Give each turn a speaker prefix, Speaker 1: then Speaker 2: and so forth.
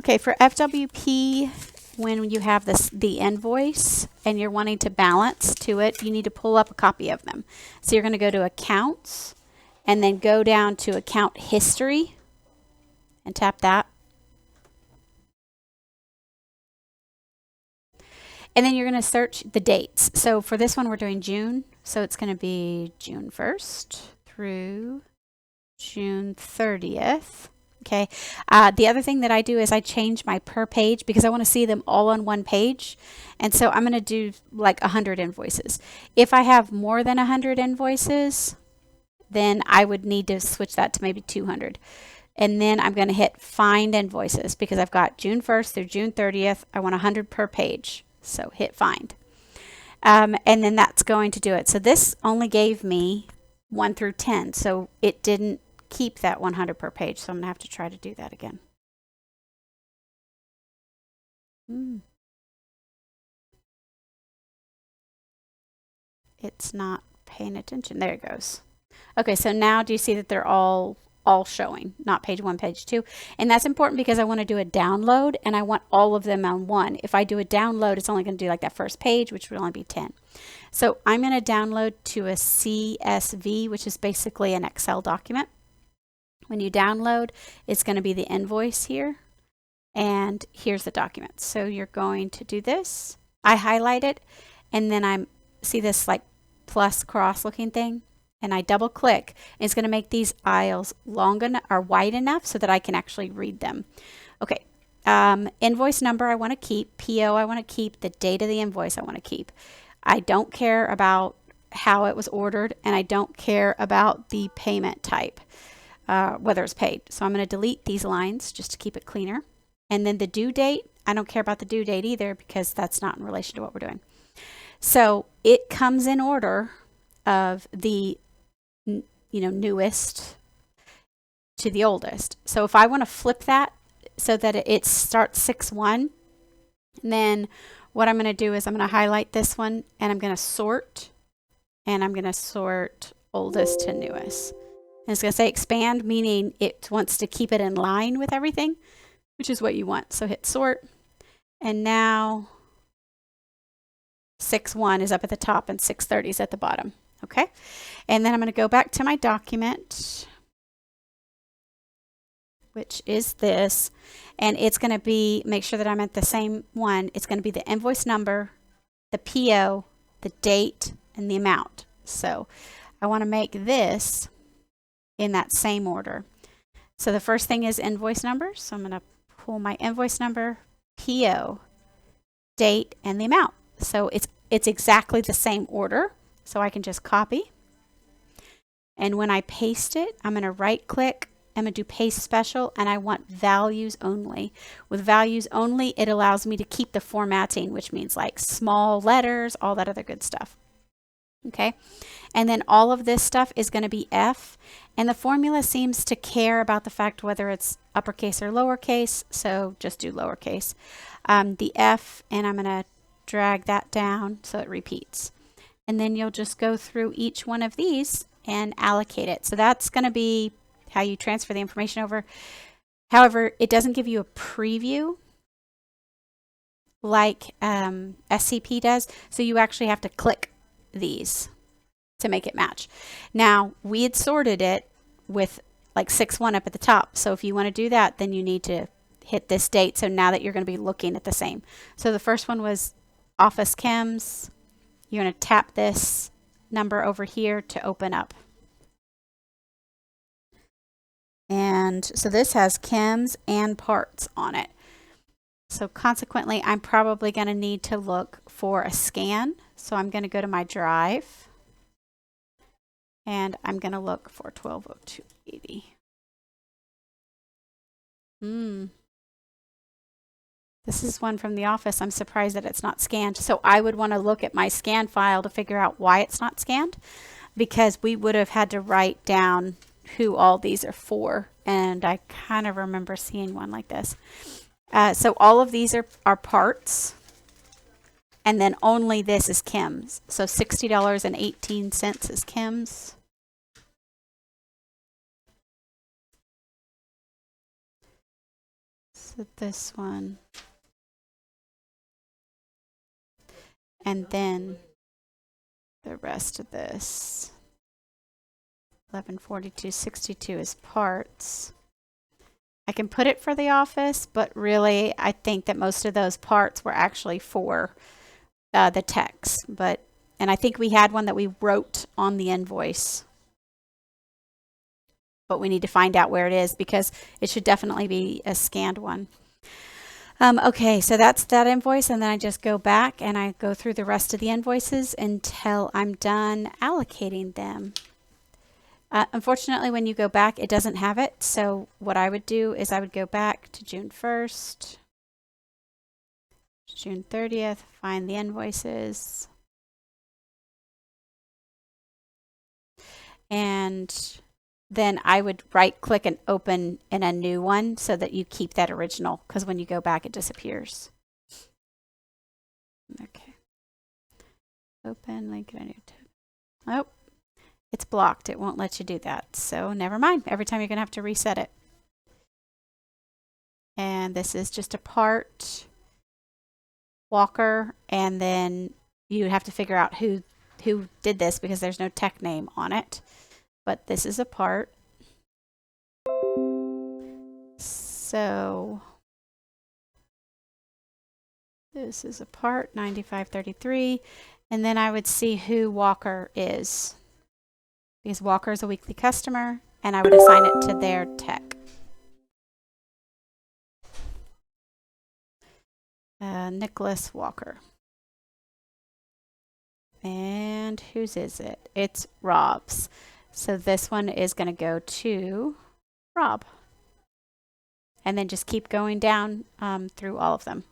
Speaker 1: Okay, for FWP, when you have the invoice and you're wanting to balance to it, you need to pull up a copy of them. So you're going to go to Accounts and then go down to Account History and tap that. And then you're going to search the dates. So for this one, we're doing June. So it's going to be June 1st through June 30th. Okay. The other thing that I do is I change my per page because I want to see them all on one page. And so I'm going to do like 100 invoices. If I have more than 100 invoices, then I would need to switch that to maybe 200. And then I'm going to hit Find Invoices because I've got June 1st through June 30th. I want 100 per page. So hit Find. And then that's going to do it. So this only gave me 1 through 10. So it didn't keep that 100 per page. So I'm going to have to try to do that again. It's not paying attention. There it goes. Okay, so now do you see that they're all showing, not page 1, page 2? And that's important because I want to do a download and I want all of them on one. If I do a download, it's only going to do like that first page, which would only be 10. So I'm going to download to a CSV, which is basically an Excel document. When you download, it's going to be the invoice here. And here's the document. So you're going to do this. I highlight it and then I see this like plus cross looking thing. And I double click, and it's going to make these aisles long enough or wide enough so that I can actually read them. Okay, invoice number I want to keep, PO I want to keep, the date of the invoice I want to keep. I don't care about how it was ordered, and I don't care about the payment type, whether it's paid. So I'm going to delete these lines just to keep it cleaner. And then the due date, I don't care about the due date either because that's not in relation to what we're doing. So it comes in order of the newest to the oldest. So if I want to flip that so that it starts 6-1, then what I'm going to do is I'm going to highlight this one and I'm going to sort, and I'm going to sort oldest to newest. And it's going to say expand, meaning it wants to keep it in line with everything, which is what you want. So hit sort, and now 6-1 is up at the top and 630 is at the bottom. Okay, and then I'm going to go back to my document, which is this, and it's going to be, make sure that I'm at the same one. It's going to be the invoice number, the PO, the date, and the amount. So I want to make this in that same order. So the first thing is invoice number. So I'm going to pull my invoice number, PO, date, and the amount. So it's exactly the same order. So I can just copy. And when I paste it, I'm going to right click. I'm going to do paste special, and I want values only. With values only, it allows me to keep the formatting, which means like small letters, all that other good stuff. Okay. And then all of this stuff is going to be F. And the formula seems to care about the fact whether it's uppercase or lowercase. So just do lowercase. The F, and I'm going to drag that down so it repeats. And then you'll just go through each one of these and allocate it. So that's going to be how you transfer the information over. However, it doesn't give you a preview like SCP does. So you actually have to click these to make it match. Now, we had sorted it with like 6-1 up at the top. So if you want to do that, then you need to hit this date. So now that you're going to be looking at the same. So the first one was Office Chems. You're going to tap this number over here to open up. And so this has chems and parts on it. So consequently, I'm probably going to need to look for a scan. So I'm going to go to my drive and I'm going to look for 120280. This is one from the office. I'm surprised that it's not scanned. So I would want to look at my scan file to figure out why it's not scanned, because we would have had to write down who all these are for. And I kind of remember seeing one like this. So all of these are parts. And then only this is chems. So $60.18 is chems. So So this one. And then the rest of this. 1142.62 is parts. I can put it for the office, but really I think that most of those parts were actually for the techs. And I think we had one that we wrote on the invoice. But we need to find out where it is because it should definitely be a scanned one. Okay, so that's that invoice, and then I just go back and I go through the rest of the invoices until I'm done allocating them. Unfortunately, when you go back, it doesn't have it. So what I would do is I would go back to June 1st, June 30th, find the invoices, and then I would right click and open in a new one so that you keep that original, because when you go back it disappears. Okay. Open, link in a new tab. Oh, it's blocked. It won't let you do that. So never mind. Every time you're going to have to reset it. And this is just a part Walker, and then you have to figure out who did this because there's no tech name on it. But this is a part. So this is a part 9533, and then I would see who Walker is because Walker is a weekly customer, and I would assign it to their tech. Nicholas Walker. And whose is it? It's Rob's. So this one is going to go to Rob. And then just keep going down through all of them.